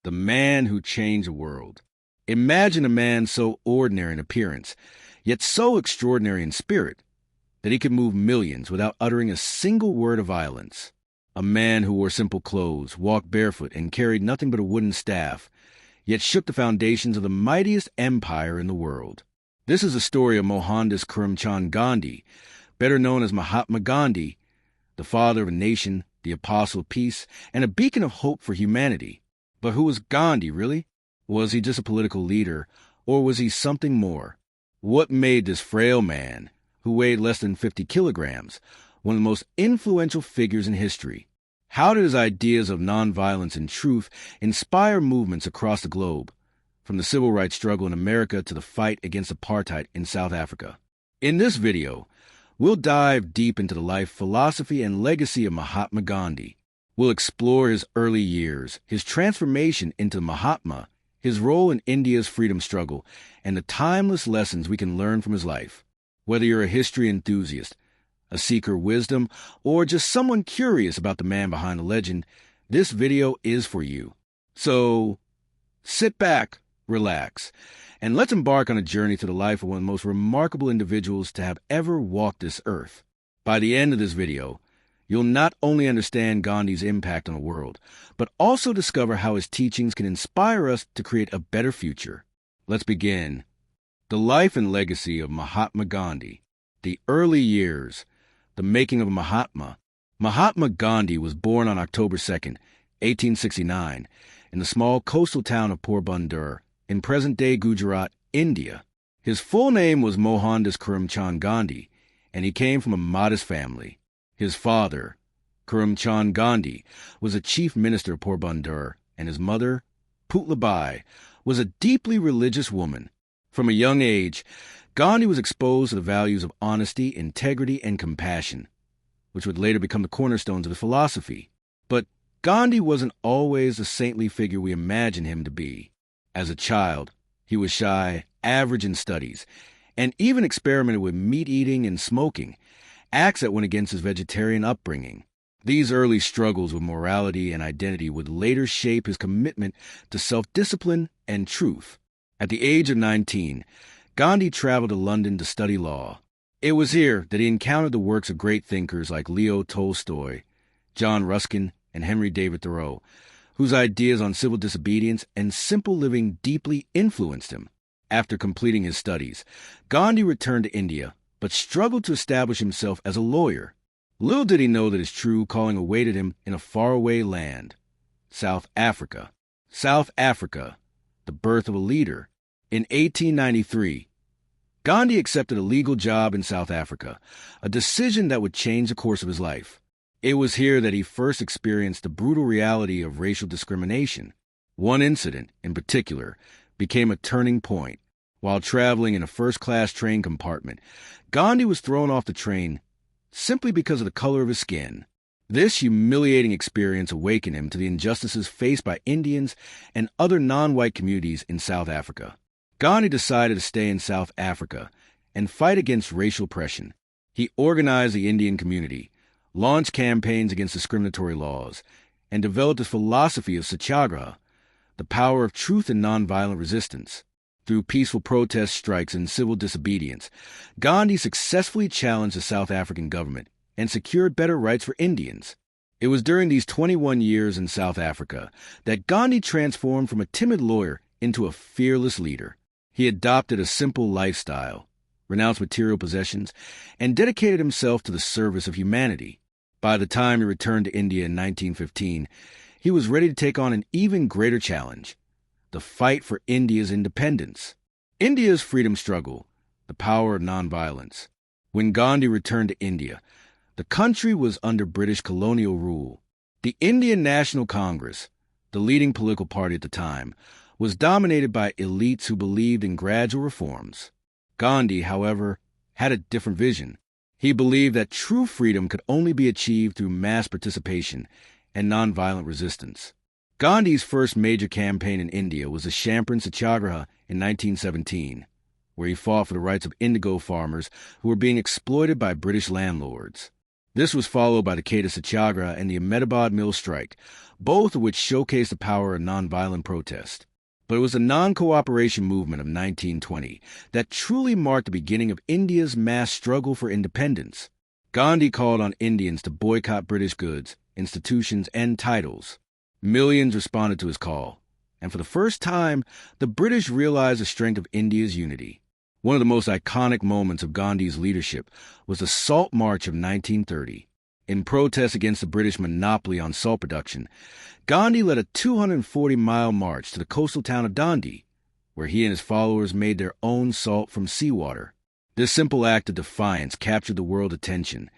The man who changed the world. Imagine a man so ordinary in appearance, yet so extraordinary in spirit, that he could move millions without uttering a single word of violence. A man who wore simple clothes, walked barefoot, and carried nothing but a wooden staff, yet shook the foundations of the mightiest empire in the world. This is the story of Mohandas Karamchand Gandhi, better known as Mahatma Gandhi, the father of a nation, the apostle of peace, and a beacon of hope for humanity. But who was Gandhi, really? Was he just a political leader, or was he something more? What made this frail man, who weighed less than 50 kilograms, one of the most influential figures in history? How did his ideas of nonviolence and truth inspire movements across the globe, from the civil rights struggle in America to the fight against apartheid in South Africa? In this video, we'll dive deep into the life, philosophy, and legacy of Mahatma Gandhi. We'll explore his early years, his transformation into Mahatma, his role in India's freedom struggle, and the timeless lessons we can learn from his life. Whether you're a history enthusiast, a seeker of wisdom, or just someone curious about the man behind the legend, this video is for you. So, sit back, relax, and let's embark on a journey to the life of one of the most remarkable individuals to have ever walked this earth. By the end of this video, you'll not only understand Gandhi's impact on the world, but also discover how his teachings can inspire us to create a better future. Let's begin. The life and legacy of Mahatma Gandhi. The early years. The making of a Mahatma. Mahatma Gandhi was born on October 2nd, 1869, in the small coastal town of Porbandar, in present-day Gujarat, India. His full name was Mohandas Karamchand Gandhi, and he came from a modest family. His father, Karamchand Gandhi, was a chief minister of Porbandar, and his mother, Putlabai, was a deeply religious woman. From a young age, Gandhi was exposed to the values of honesty, integrity, and compassion, which would later become the cornerstones of his philosophy. But Gandhi wasn't always the saintly figure we imagine him to be. As a child, he was shy, average in studies, and even experimented with meat-eating and smoking, acts that went against his vegetarian upbringing. These early struggles with morality and identity would later shape his commitment to self-discipline and truth. At the age of 19, Gandhi traveled to London to study law. It was here that he encountered the works of great thinkers like Leo Tolstoy, John Ruskin, and Henry David Thoreau, whose ideas on civil disobedience and simple living deeply influenced him. After completing his studies, Gandhi returned to India, but struggled to establish himself as a lawyer. Little did he know that his true calling awaited him in a faraway land, South Africa. South Africa, the birth of a leader. In 1893, Gandhi accepted a legal job in South Africa, a decision that would change the course of his life. It was here that he first experienced the brutal reality of racial discrimination. One incident, in particular, became a turning point. While traveling in a first-class train compartment, Gandhi was thrown off the train simply because of the color of his skin. This humiliating experience awakened him to the injustices faced by Indians and other non-white communities in South Africa. Gandhi decided to stay in South Africa and fight against racial oppression. He organized the Indian community, launched campaigns against discriminatory laws, and developed his philosophy of satyagraha, the power of truth and nonviolent resistance. Through peaceful protest strikes and civil disobedience, Gandhi successfully challenged the South African government and secured better rights for Indians. It was during these 21 years in South Africa that Gandhi transformed from a timid lawyer into a fearless leader. He adopted a simple lifestyle, renounced material possessions, and dedicated himself to the service of humanity. By the time he returned to India in 1915, he was ready to take on an even greater challenge: the fight for India's independence. India's freedom struggle, the power of nonviolence. When Gandhi returned to India, the country was under British colonial rule. The Indian National Congress, the leading political party at the time, was dominated by elites who believed in gradual reforms. Gandhi, however, had a different vision. He believed that true freedom could only be achieved through mass participation and nonviolent resistance. Gandhi's first major campaign in India was the Champaran Satyagraha in 1917, where he fought for the rights of indigo farmers who were being exploited by British landlords. This was followed by the Kata Satyagraha and the Ahmedabad mill strike, both of which showcased the power of nonviolent protest. But it was the non-cooperation movement of 1920 that truly marked the beginning of India's mass struggle for independence. Gandhi called on Indians to boycott British goods, institutions, and titles. Millions responded to his call, and for the first time, the British realized the strength of India's unity. One of the most iconic moments of Gandhi's leadership was the Salt March of 1930. In protest against the British monopoly on salt production, Gandhi led a 240-mile march to the coastal town of Dandi, where he and his followers made their own salt from seawater. This simple act of defiance captured the world's attention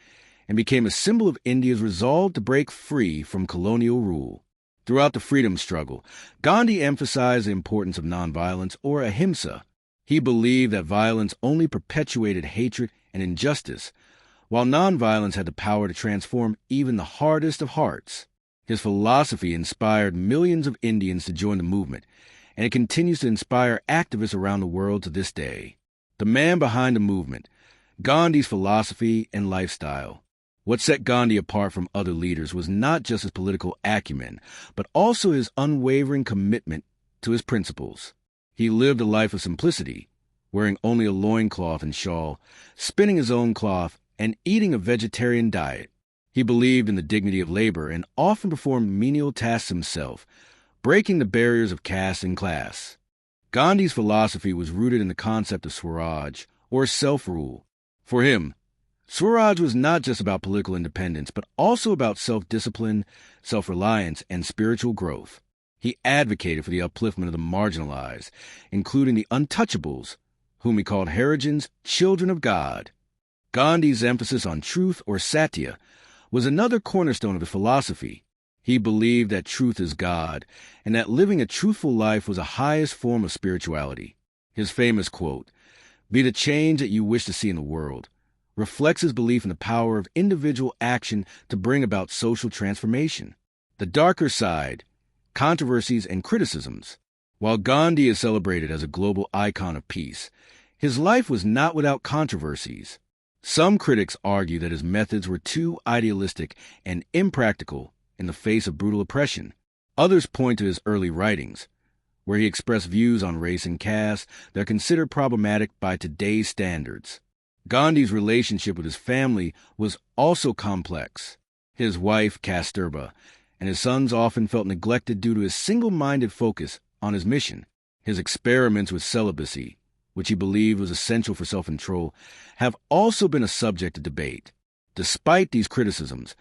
and became a symbol of India's resolve to break free from colonial rule. Throughout the freedom struggle, Gandhi emphasized the importance of nonviolence, or ahimsa. He believed that violence only perpetuated hatred and injustice, while nonviolence had the power to transform even the hardest of hearts. His philosophy inspired millions of Indians to join the movement, and it continues to inspire activists around the world to this day. The man behind the movement, Gandhi's philosophy and lifestyle. What set Gandhi apart from other leaders was not just his political acumen, but also his unwavering commitment to his principles. He lived a life of simplicity, wearing only a loincloth and shawl, spinning his own cloth, and eating a vegetarian diet. He believed in the dignity of labor and often performed menial tasks himself, breaking the barriers of caste and class. Gandhi's philosophy was rooted in the concept of Swaraj, or self-rule. For him, Swaraj was not just about political independence, but also about self-discipline, self-reliance, and spiritual growth. He advocated for the upliftment of the marginalized, including the untouchables, whom he called Harijans, children of God. Gandhi's emphasis on truth, or satya, was another cornerstone of his philosophy. He believed that truth is God, and that living a truthful life was the highest form of spirituality. His famous quote, "Be the change that you wish to see in the world," reflects his belief in the power of individual action to bring about social transformation. The darker side, controversies and criticisms. While Gandhi is celebrated as a global icon of peace, his life was not without controversies. Some critics argue that his methods were too idealistic and impractical in the face of brutal oppression. Others point to his early writings, where he expressed views on race and caste that are considered problematic by today's standards. Gandhi's relationship with his family was also complex. His wife, Kasturba, and his sons often felt neglected due to his single-minded focus on his mission. His experiments with celibacy, which he believed was essential for self-control, have also been a subject of debate. Despite these criticisms,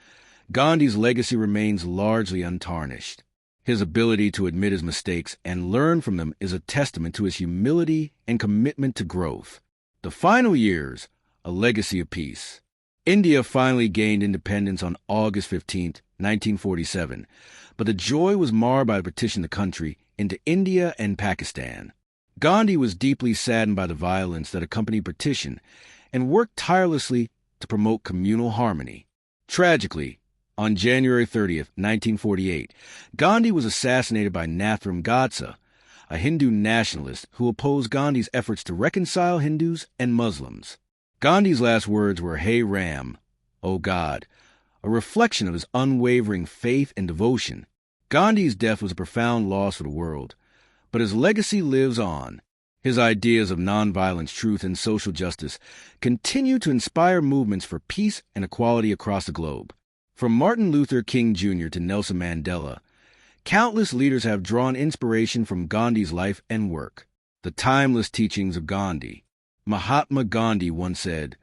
Gandhi's legacy remains largely untarnished. His ability to admit his mistakes and learn from them is a testament to his humility and commitment to growth. The final years, a legacy of peace. India finally gained independence on August 15, 1947, but the joy was marred by the partition of the country into India and Pakistan. Gandhi was deeply saddened by the violence that accompanied partition and worked tirelessly to promote communal harmony. Tragically, on January 30, 1948, Gandhi was assassinated by Nathuram Godse, a Hindu nationalist who opposed Gandhi's efforts to reconcile Hindus and Muslims. Gandhi's last words were, "Hey Ram, O God," a reflection of his unwavering faith and devotion. Gandhi's death was a profound loss for the world, but his legacy lives on. His ideas of nonviolence, truth, and social justice continue to inspire movements for peace and equality across the globe. From Martin Luther King Jr. to Nelson Mandela, countless leaders have drawn inspiration from Gandhi's life and work. The timeless teachings of Gandhi. Mahatma Gandhi once said,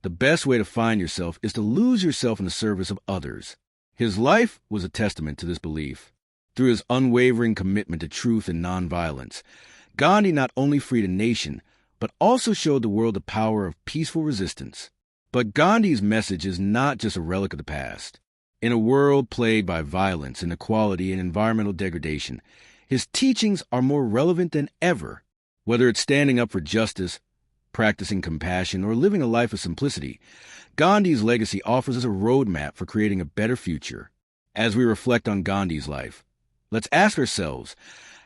"The best way to find yourself is to lose yourself in the service of others." His life was a testament to this belief. Through his unwavering commitment to truth and nonviolence, Gandhi not only freed a nation, but also showed the world the power of peaceful resistance. But Gandhi's message is not just a relic of the past. In a world plagued by violence, inequality, and environmental degradation, his teachings are more relevant than ever. Whether it's standing up for justice, practicing compassion, or living a life of simplicity, Gandhi's legacy offers us a roadmap for creating a better future. As we reflect on Gandhi's life, let's ask ourselves,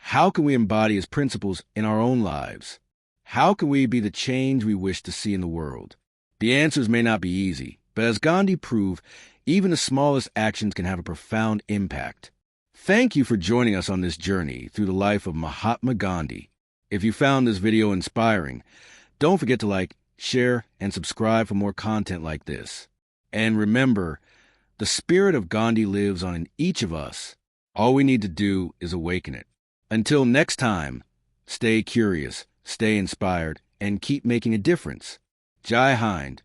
how can we embody his principles in our own lives? How can we be the change we wish to see in the world? The answers may not be easy, but as Gandhi proved, even the smallest actions can have a profound impact. Thank you for joining us on this journey through the life of Mahatma Gandhi. If you found this video inspiring, don't forget to like, share, and subscribe for more content like this. And remember, the spirit of Gandhi lives on in each of us. All we need to do is awaken it. Until next time, stay curious, stay inspired, and keep making a difference. Jai Hind.